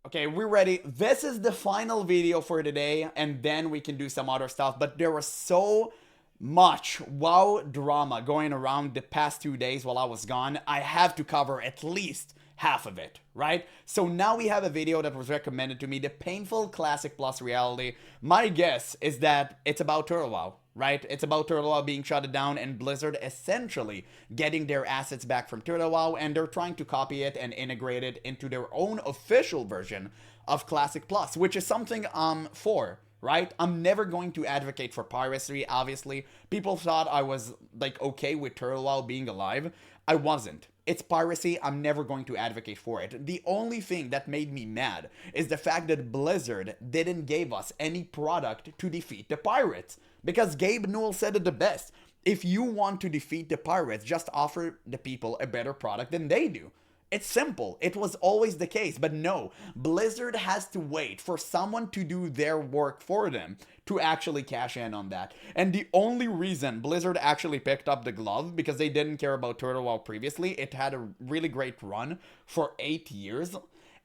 Okay, we're ready. This is the final video for today, and then we can do some other stuff. But there was so much WoW drama going around the past 2 days while I was gone. I have to cover at least half of it, right? So now we have a video that was recommended to me, the painful classic plus reality. My guess is that it's about Turtle WoW, right? It's about Turtle WoW being shut down and Blizzard essentially getting their assets back from Turtle WoW, and they're trying to copy it and integrate it into their own official version of Classic Plus, which is something I'm for, right? I'm never going to advocate for piracy, obviously. People thought I was, like, okay with Turtle WoW being alive. I wasn't. It's piracy. I'm never going to advocate for it. The only thing that made me mad is the fact that Blizzard didn't give us any product to defeat the pirates. Because Gabe Newell said it the best. If you want to defeat the pirates, just offer the people a better product than they do. It's simple. It was always the case. But no, Blizzard has to wait for someone to do their work for them to actually cash in on that. And the only reason Blizzard actually picked up the glove, because they didn't care about Turtle WoW previously, it had a really great run for 8 years.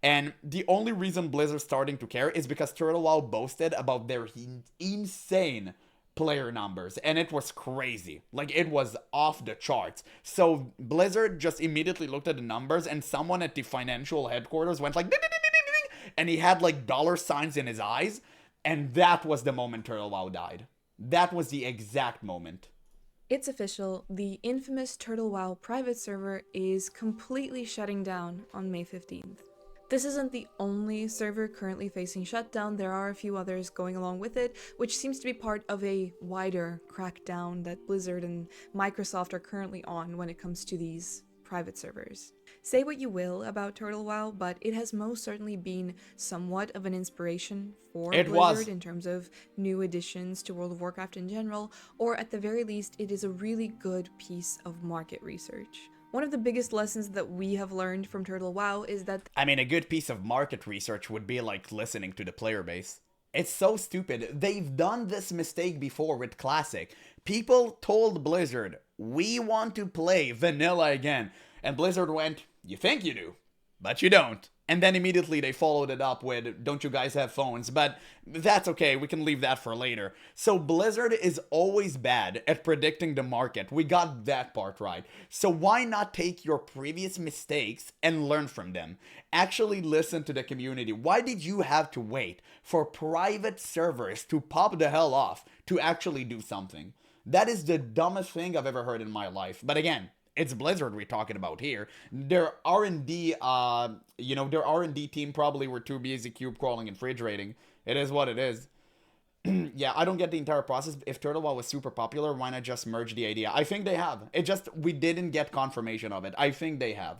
And the only reason Blizzard's starting to care is because Turtle WoW boasted about their insane player numbers, and it was crazy. Like, it was off the charts. So Blizzard just immediately looked at the numbers, and someone at the financial headquarters went like ding, ding, ding, ding, ding, and he had like dollar signs in his eyes, and that was the moment Turtle WoW died. That was the exact moment. It's official, the infamous Turtle WoW private server is completely shutting down on May 15th. This isn't the only server currently facing shutdown, there are a few others going along with it, which seems to be part of a wider crackdown that Blizzard and Microsoft are currently on when it comes to these private servers. Say what you will about Turtle WoW, but it has most certainly been somewhat of an inspiration for Blizzard in terms of new additions to World of Warcraft in general, or at the very least, it is a really good piece of market research. One of the biggest lessons that we have learned from Turtle WoW is that I mean, a good piece of market research would be like listening to the player base. It's so stupid. They've done this mistake before with Classic. People told Blizzard, we want to play vanilla again. And Blizzard went, you think you do, but you don't. And then immediately they followed it up with, don't you guys have phones? But that's okay, we can leave that for later. So Blizzard is always bad at predicting the market. We got that part right. So why not take your previous mistakes and learn from them? Actually listen to the community. Why did you have to wait for private servers to pop the hell off to actually do something? That is the dumbest thing I've ever heard in my life. But again, it's Blizzard we're talking about here. Their R&D, their R&D team probably were too busy cube crawling and fridge raiding. It is what it is. Yeah, I don't get the entire process. If Turtle WoW was super popular, why not just merge the idea? I think they have. It just, we didn't get confirmation of it. I think they have.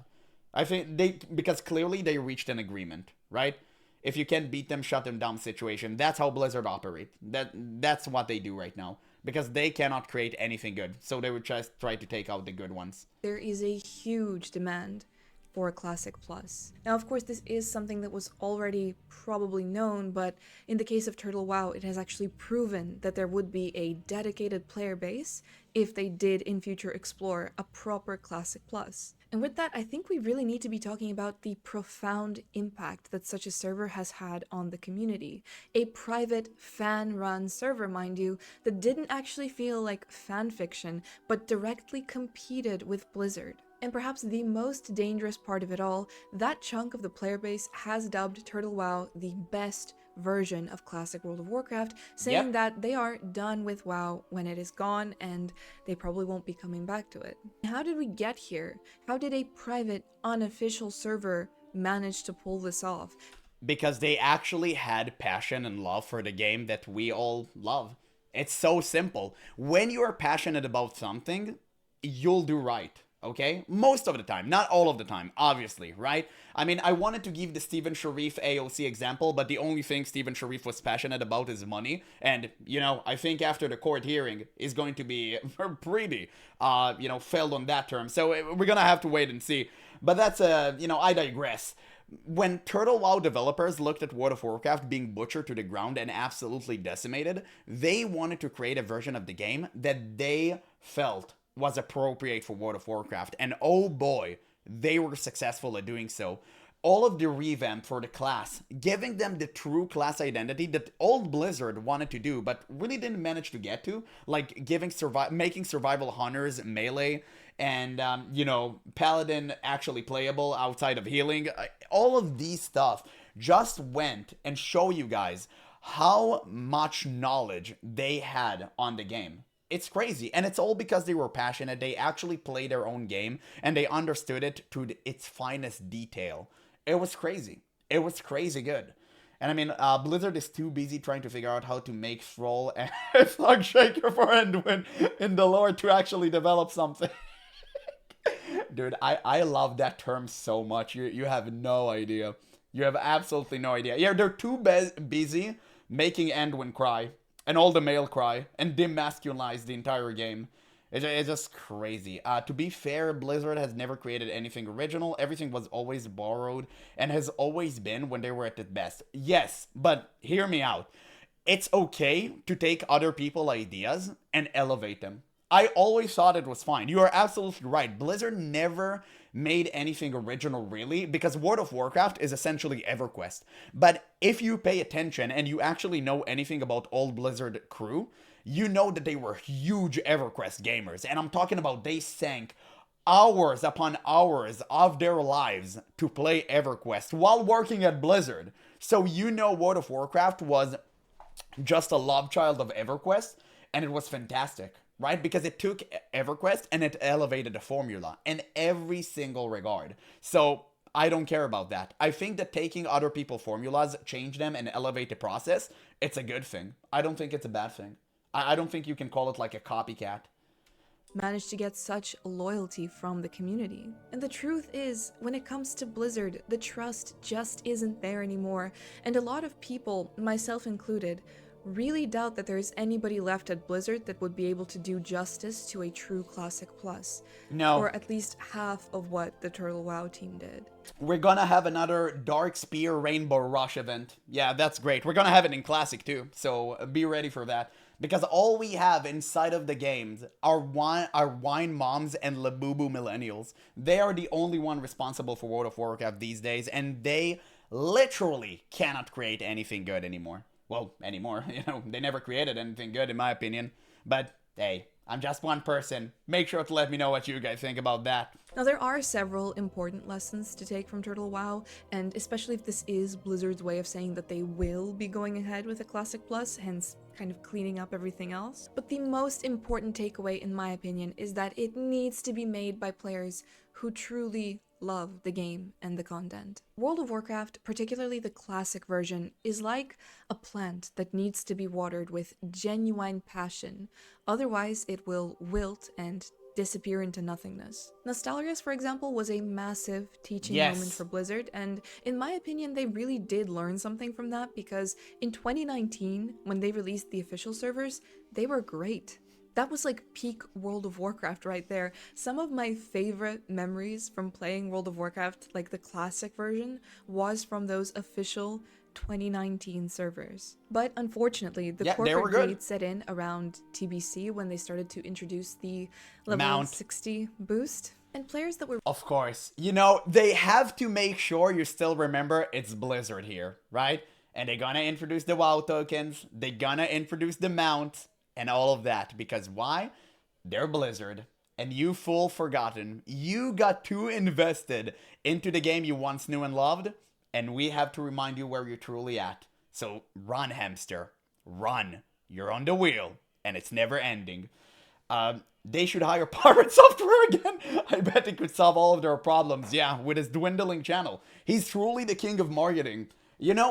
I think because clearly they reached an agreement, right? If you can't beat them, shut them down situation. That's how Blizzard operate. That's what they do right now. Because they cannot create anything good. So they would just try to take out the good ones. there is a huge demand for a Classic Plus. Now, of course, this is something that was already probably known, but in the case of Turtle WoW, it has actually proven that there would be a dedicated player base if they did in future explore a proper Classic Plus. And with that, I think we really need to be talking about the profound impact that such a server has had on the community. A private, fan-run server, mind you, that didn't actually feel like fanfiction, but directly competed with Blizzard. And perhaps the most dangerous part of it all, that chunk of the player base has dubbed Turtle WoW the best version of classic World of Warcraft, saying that they are done with WoW when it is gone and they probably won't be coming back to it. How did we get here? How did a private, unofficial server manage to pull this off? Because they actually had passion and love for the game that we all love. It's so simple. When you are passionate about something, you'll do right. Okay? Most of the time. Not all of the time, obviously, right? I mean, I wanted to give the Steven Sharif AOC example, but the only thing Steven Sharif was passionate about is money. And, I think after the court hearing is going to be pretty, failed on that term. So we're gonna have to wait and see. But that's, I digress. When Turtle WoW developers looked at World of Warcraft being butchered to the ground and absolutely decimated, they wanted to create a version of the game that they felt was appropriate for World of Warcraft. And oh boy, they were successful at doing so. all of the revamp for the class, giving them the true class identity that old Blizzard wanted to do, but really didn't manage to get to, like making survival hunters melee, and paladin actually playable outside of healing. All of these stuff just went and show you guys how much knowledge they had on the game. It's crazy, and it's all because they were passionate. They actually played their own game, and they understood it to its finest detail. It was crazy. It was crazy good. And I mean, Blizzard is too busy trying to figure out how to make Thrall and Slug Shaker for Endwin in the lore to actually develop something. Dude, I love that term so much. You have no idea. You have absolutely no idea. Yeah, they're too busy making Endwin cry, and all the male cry, and demasculinize the entire game. It's just crazy. To be fair, Blizzard has never created anything original. Everything was always borrowed, and has always been when they were at their best. Yes, but hear me out. It's okay to take other people's ideas and elevate them. I always thought it was fine. You are absolutely right. Blizzard never made anything original, really, because World of Warcraft is essentially EverQuest. But if you pay attention and you actually know anything about old Blizzard crew, you know that they were huge EverQuest gamers. And I'm talking about they sank hours upon hours of their lives to play EverQuest while working at Blizzard. So you know World of Warcraft was just a love child of EverQuest, and it was fantastic, right? Because it took EverQuest and it elevated the formula in every single regard. So I don't care about that. I think that taking other people's formulas, change them, and elevate the process, it's a good thing. I don't think it's a bad thing. I don't think you can call it like a copycat. Managed to get such loyalty from the community. And the truth is, when it comes to Blizzard, the trust just isn't there anymore, and a lot of people, myself included, really doubt that there is anybody left at Blizzard that would be able to do justice to a true Classic Plus. No. Or at least half of what the Turtle WoW team did. We're gonna have another Dark Spear Rainbow Rush event. Yeah, that's great. We're gonna have it in Classic too, so be ready for that. Because all we have inside of the games are wine moms and Labubu millennials. They are the only one responsible for World of Warcraft these days, and they literally cannot create anything good anymore. Well, anymore. They never created anything good in my opinion. But hey, I'm just one person. Make sure to let me know what you guys think about that. Now, there are several important lessons to take from Turtle WoW, and especially if this is Blizzard's way of saying that they will be going ahead with a Classic Plus, hence kind of cleaning up everything else. But the most important takeaway, in my opinion, is that it needs to be made by players who truly love the game and the content. World of Warcraft, particularly the classic version, is like a plant that needs to be watered with genuine passion. Otherwise, it will wilt and disappear into nothingness. Nostalrius, for example, was a massive teaching moment for Blizzard, and in my opinion, they really did learn something from that, because in 2019, when they released the official servers, they were great. That was like peak World of Warcraft right there. Some of my favorite memories from playing World of Warcraft, like the classic version, was from those official 2019 servers. But unfortunately, the corporate greed set in around TBC when they started to introduce the level 60 boost. And players that were... Of course. They have to make sure you still remember it's Blizzard here, right? And they're gonna introduce the WoW tokens, they're gonna introduce the mount, and all of that. Because why? They're Blizzard. And you fool forgotten. You got too invested into the game you once knew and loved, and we have to remind you where you're truly at. So run, hamster. Run. You're on the wheel, and it's never ending. They should hire Pirate Software again. I bet it could solve all of their problems, yeah, with his dwindling channel. He's truly the king of marketing.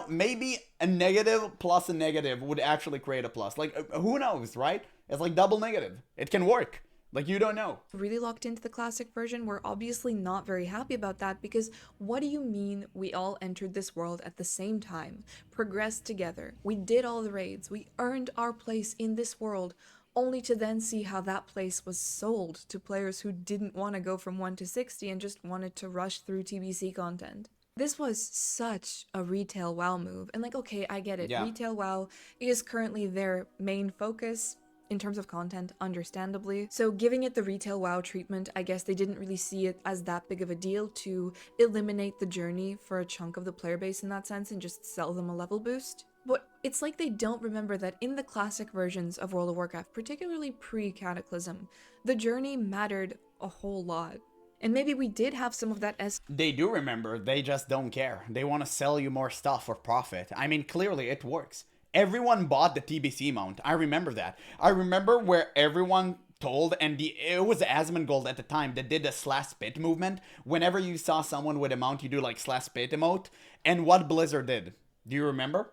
Maybe a negative plus a negative would actually create a plus. Like, who knows, right? It's like double negative. It can work. Like, you don't know. Really locked into the classic version, we're obviously not very happy about that, because what do you mean we all entered this world at the same time, progressed together, we did all the raids, we earned our place in this world, only to then see how that place was sold to players who didn't want to go from 1 to 60 and just wanted to rush through TBC content. This was such a retail WoW move, and okay, I get it. Yeah. Retail WoW is currently their main focus. in terms of content, understandably. So giving it the retail WoW treatment, I guess they didn't really see it as that big of a deal to eliminate the journey for a chunk of the player base in that sense and just sell them a level boost. But it's like they don't remember that in the classic versions of World of Warcraft, particularly pre-Cataclysm, the journey mattered a whole lot. And maybe we did have some of that as They do remember, they just don't care. They want to sell you more stuff for profit. I mean, clearly it works. Everyone bought the TBC mount. I remember that. I remember where everyone told, and it was Asmongold at the time that did the slash spit movement. Whenever you saw someone with a mount, you do like slash spit emote. And what Blizzard did, do you remember?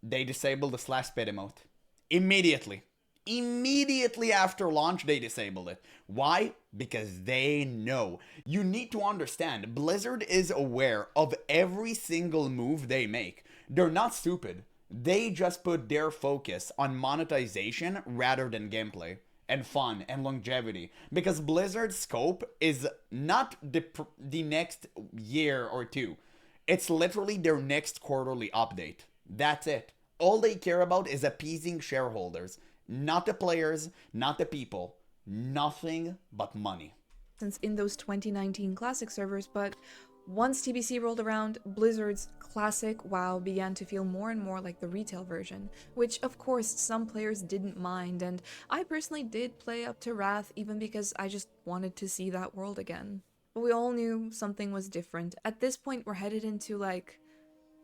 They disabled the slash spit emote. Immediately. Immediately after launch, they disabled it. Why? Because they know. You need to understand, Blizzard is aware of every single move they make. They're not stupid. They just put their focus on monetization rather than gameplay and fun and longevity. Because Blizzard's scope is not the next year or two. It's literally their next quarterly update. That's it. All they care about is appeasing shareholders. Not the players, not the people. Nothing but money. since in those 2019 classic servers, but once TBC rolled around, Blizzard's classic WoW began to feel more and more like the retail version, which of course some players didn't mind, and I personally did play up to Wrath even because I just wanted to see that world again. But we all knew something was different. At this point, we're headed into like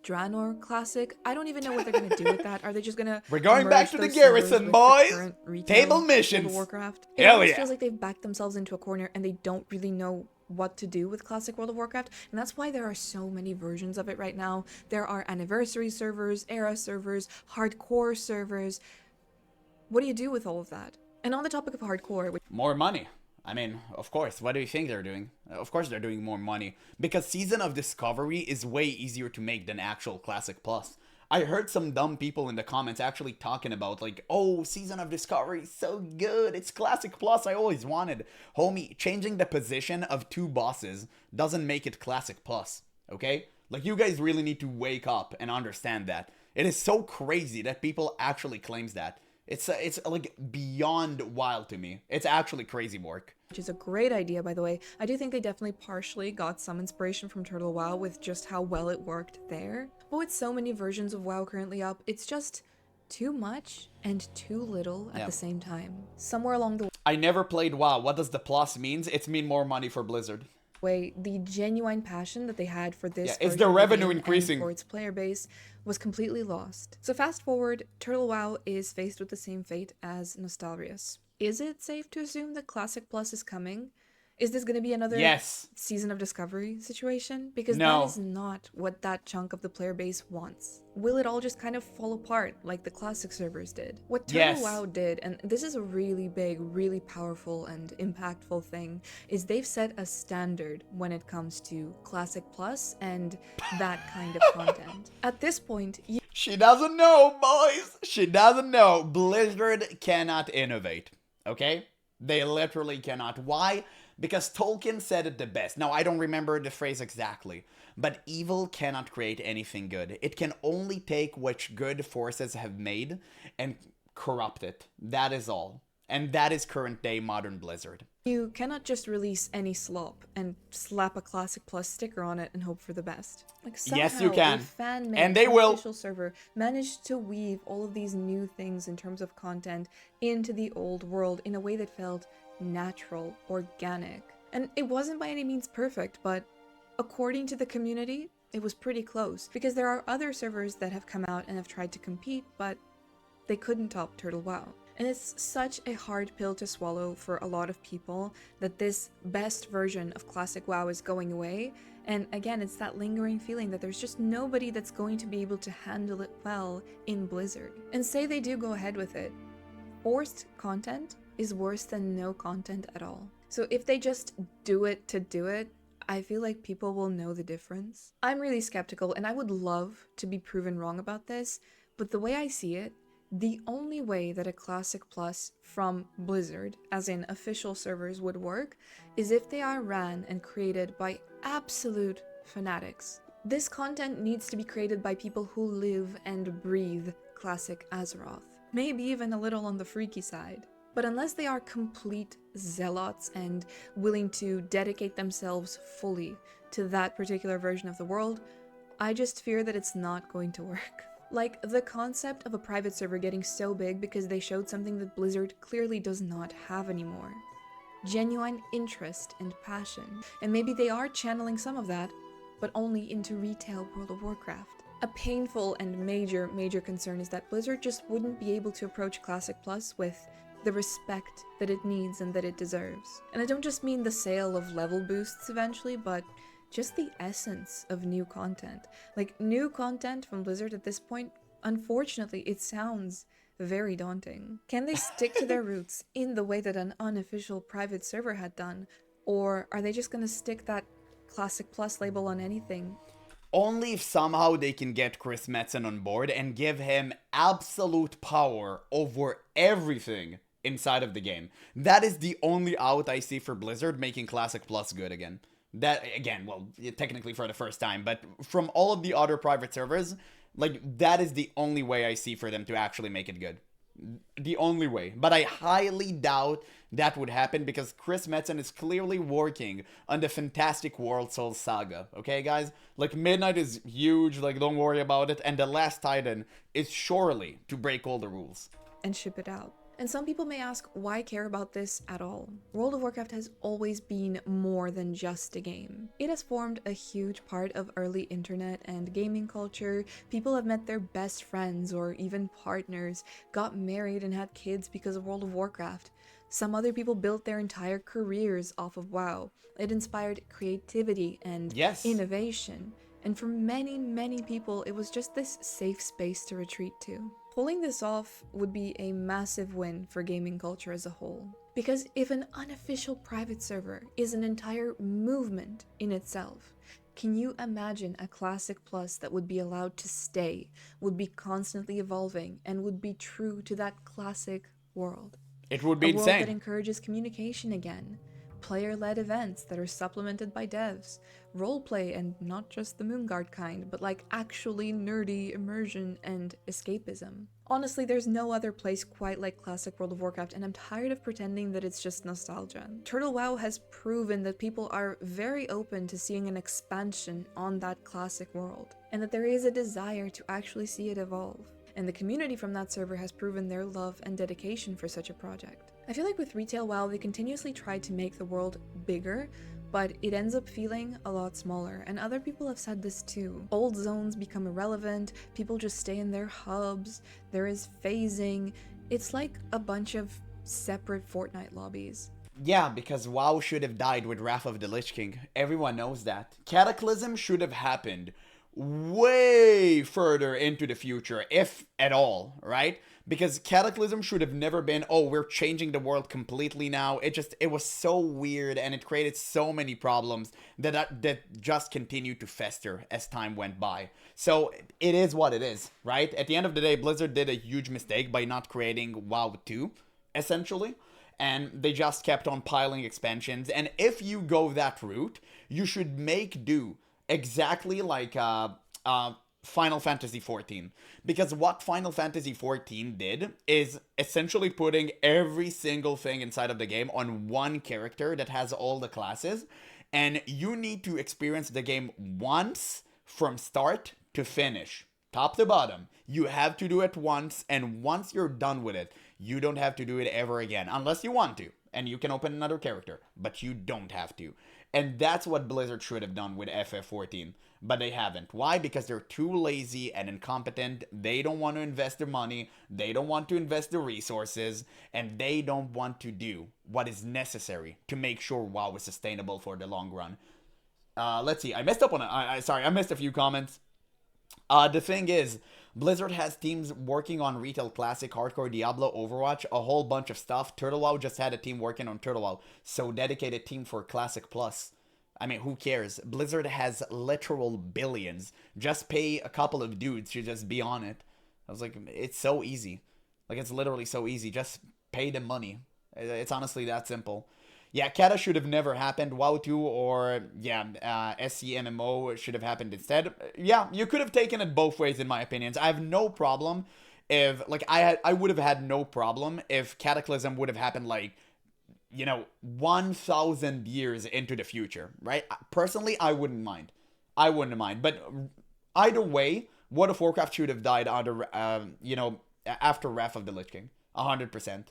Draenor Classic. I don't even know what they're gonna do with that. Are they just gonna We're going merge back to the those servers garrison, with the boys! current retail Table World missions! of Warcraft? It Hell almost yeah! feels like they've backed themselves into a corner and they don't really know what to do with classic World of Warcraft, and that's why there are so many versions of it right now. There are anniversary servers, era servers, hardcore servers. What do you do with all of that? And on the topic of hardcore, which More money. I mean, of course. What do you think they're doing? Of course they're doing more money. Because Season of Discovery is way easier to make than actual Classic Plus. I heard some dumb people in the comments actually talking about like, oh, Season of Discovery is so good. It's Classic Plus I always wanted. Homie, changing the position of two bosses doesn't make it Classic Plus. Okay? Like, you guys really need to wake up and understand that. It is so crazy that people actually claims that. It's like beyond wild to me. It's actually crazy work. is a great idea, by the way. I do think they definitely partially got some inspiration from Turtle WoW with just how well it worked there. But with so many versions of WoW currently up, it's just too much and too little at the same time. Somewhere along the I never played WoW. What does the plus means? It's mean more money for Blizzard. way, the genuine passion that they had for this Is version the of revenue game and increasing? for its player base was completely lost. So fast forward, Turtle WoW is faced with the same fate as Nostalrius. Is it safe to assume that Classic Plus is coming? Is this going to be another Yes. Season of Discovery situation? Because No. that is not what that chunk of the player base wants. Will it all just kind of fall apart like the classic servers did? What Turtle Yes. WoW did, and this is a really big, really powerful and impactful thing, is they've set a standard when it comes to Classic Plus and that kind of content. At this point, She doesn't know, boys. She doesn't know. Blizzard cannot innovate. Okay? They literally cannot. Why? Because Tolkien said it the best. Now, I don't remember the phrase exactly, but evil cannot create anything good. It can only take what good forces have made and corrupt it. That is all. And that is current day modern Blizzard. you cannot just release any slop and slap a Classic Plus sticker on it and hope for the best. Like somehow Yes, you can. a fan-made And they will. official server managed to weave all of these new things in terms of content into the old world in a way that felt natural, organic. And it wasn't by any means perfect, but according to the community, it was pretty close. Because there are other servers that have come out and have tried to compete, but they couldn't top Turtle WoW. And it's such a hard pill to swallow for a lot of people that this best version of Classic WoW is going away. And again, it's that lingering feeling that there's just nobody that's going to be able to handle it well in Blizzard. And say they do go ahead with it, forced content is worse than no content at all. So if they just do it to do it, I feel like people will know the difference. I'm really skeptical and I would love to be proven wrong about this, but the way I see it, the only way that a Classic Plus from Blizzard, as in official servers, would work is if they are ran and created by absolute fanatics. This content needs to be created by people who live and breathe Classic Azeroth. maybe even a little on the freaky side. But unless they are complete zealots and willing to dedicate themselves fully to that particular version of the world, I just fear that it's not going to work. Like, the concept of a private server getting so big because they showed something that Blizzard clearly does not have anymore. Genuine interest and passion. And maybe they are channeling some of that, but only into retail World of Warcraft. A painful and major concern is that Blizzard just wouldn't be able to approach Classic Plus with the respect that it needs and that it deserves. And I don't just mean the sale of level boosts eventually, but just the essence of new content. Like, new content from Blizzard at this point, unfortunately, it sounds very daunting. Can they stick to their roots in the way that an unofficial private server had done? Or are they just gonna stick that Classic Plus label on anything? Only if somehow they can get Chris Metzen on board and give him absolute power over everything inside of the game. That is the only out I see for Blizzard making Classic Plus good again. That, again, well, technically for the first time, but from all of the other private servers, like, that is the only way I see for them to actually make it good. The only way. But I highly doubt that would happen because Chris Metzen is clearly working on the Fantastic World Souls saga. Okay, guys? Like, Midnight is huge, like, don't worry about it. And The Last Titan is surely to break all the rules. And ship it out. And some people may ask, why care about this at all? World of Warcraft has always been more than just a game. It has formed a huge part of early internet and gaming culture. People have met their best friends or even partners, got married and had kids because of World of Warcraft. Some other people built their entire careers off of WoW. It inspired creativity and innovation. And for many people, it was just this safe space to retreat to. Pulling this off would be a massive win for gaming culture as a whole. Because if an unofficial private server is an entire movement in itself, can you imagine a Classic Plus that would be allowed to stay, would be constantly evolving, and would be true to that classic world? It would be insane. A world that encourages communication again. Player-led events that are supplemented by devs, roleplay, and not just the Moonguard kind, but like actually nerdy immersion and escapism. Honestly, there's no other place quite like classic World of Warcraft, and I'm tired of pretending that it's just nostalgia. Turtle WoW has proven that people are very open to seeing an expansion on that classic world, and that there is a desire to actually see it evolve. And the community from that server has proven their love and dedication for such a project. I feel like with retail WoW, they continuously try to make the world bigger, but it ends up feeling a lot smaller, and other people have said this too. Old zones become irrelevant, people just stay in their hubs, there is phasing. It's like a bunch of separate Fortnite lobbies. Yeah, because WoW should have died with Wrath of the Lich King. Everyone knows that. Cataclysm should have happened way further into the future, if at all, right? Because Cataclysm should have never been, oh, we're changing the world completely now. It was so weird, and it created so many problems that just continued to fester as time went by. So it is what it is, right? At the end of the day, Blizzard did a huge mistake by not creating WoW 2, essentially. And they just kept on piling expansions. And if you go that route, you should make do exactly like Final Fantasy XIV. Because what Final Fantasy XIV did is essentially putting every single thing inside of the game on one character that has all the classes. And you need to experience the game once from start to finish. Top to bottom. You have to do it once, and once you're done with it, you don't have to do it ever again. Unless you want to. And you can open another character. But you don't have to. And that's what Blizzard should have done with FF14. But they haven't. Why? Because they're too lazy and incompetent. They don't want to invest their money. They don't want to invest the resources. And they don't want to do what is necessary to make sure WoW is sustainable for the long run. Let's see. I messed up on it. I missed a few comments. The thing is, Blizzard has teams working on Retail Classic, Hardcore, Diablo, Overwatch, a whole bunch of stuff. Turtle WoW just had a team working on Turtle WoW. So dedicated team for Classic Plus. I mean, who cares? Blizzard has literal billions. Just pay a couple of dudes to just be on it. I was like, it's so easy. Like, it's literally so easy. Just pay them money. It's honestly that simple. Yeah, Kata should have never happened. WoW 2 or, SC MMO should have happened instead. Yeah, you could have taken it both ways in my opinions. I have no problem if like I would have had no problem if Cataclysm would have happened like, 1,000 years into the future, right? Personally, I wouldn't mind. I wouldn't mind. But either way, World of Warcraft should have died under, after Wrath of the Lich King. 100%.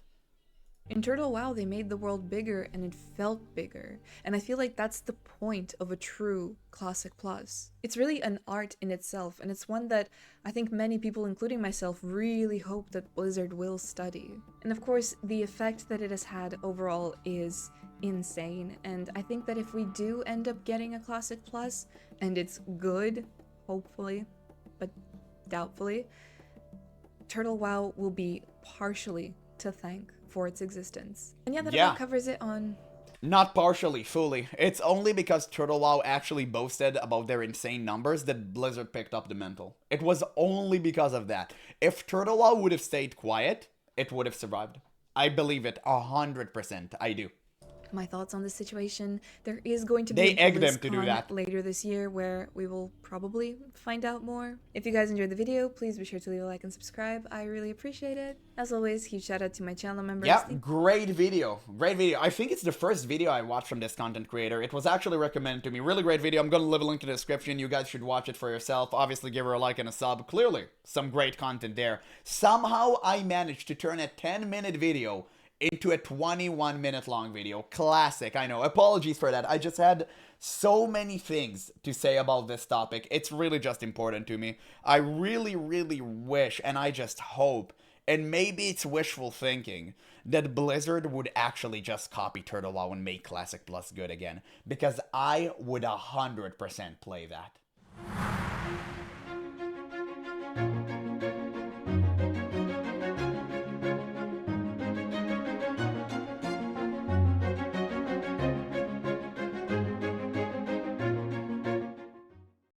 In Turtle WoW, they made the world bigger and it felt bigger. And I feel like that's the point of a true Classic Plus. It's really an art in itself, and it's one that I think many people, including myself, really hope that Blizzard will study. And of course, the effect that it has had overall is insane, and I think that if we do end up getting a Classic Plus, and it's good, hopefully, but doubtfully, Turtle WoW will be partially to thank for its existence. And yeah, that about covers it on... Not partially, fully. It's only because Turtle WoW actually boasted about their insane numbers that Blizzard picked up the mantle. It was only because of that. If Turtle WoW would have stayed quiet, it would have survived. I believe it 100%. I do. My thoughts on this situation. There is going to be they a egged them to do that later this year where we will probably find out more. If you guys enjoyed the video, please be sure to leave a like and subscribe. I really appreciate it. As always, huge shout out to my channel members. Yeah, great video. Great video. I think it's the first video I watched from this content creator. It was actually recommended to me. Really great video. I'm going to leave a link in the description. You guys should watch it for yourself. Obviously, give her a like and a sub. Clearly, some great content there. Somehow, I managed to turn a 10-minute video into a 21-minute long video. Classic, I know. Apologies for that. I just had so many things to say about this topic. It's really just important to me. I really, really wish, and I just hope, and maybe it's wishful thinking, that Blizzard would actually just copy Turtle WoW and make Classic Plus good again. Because I would 100% play that.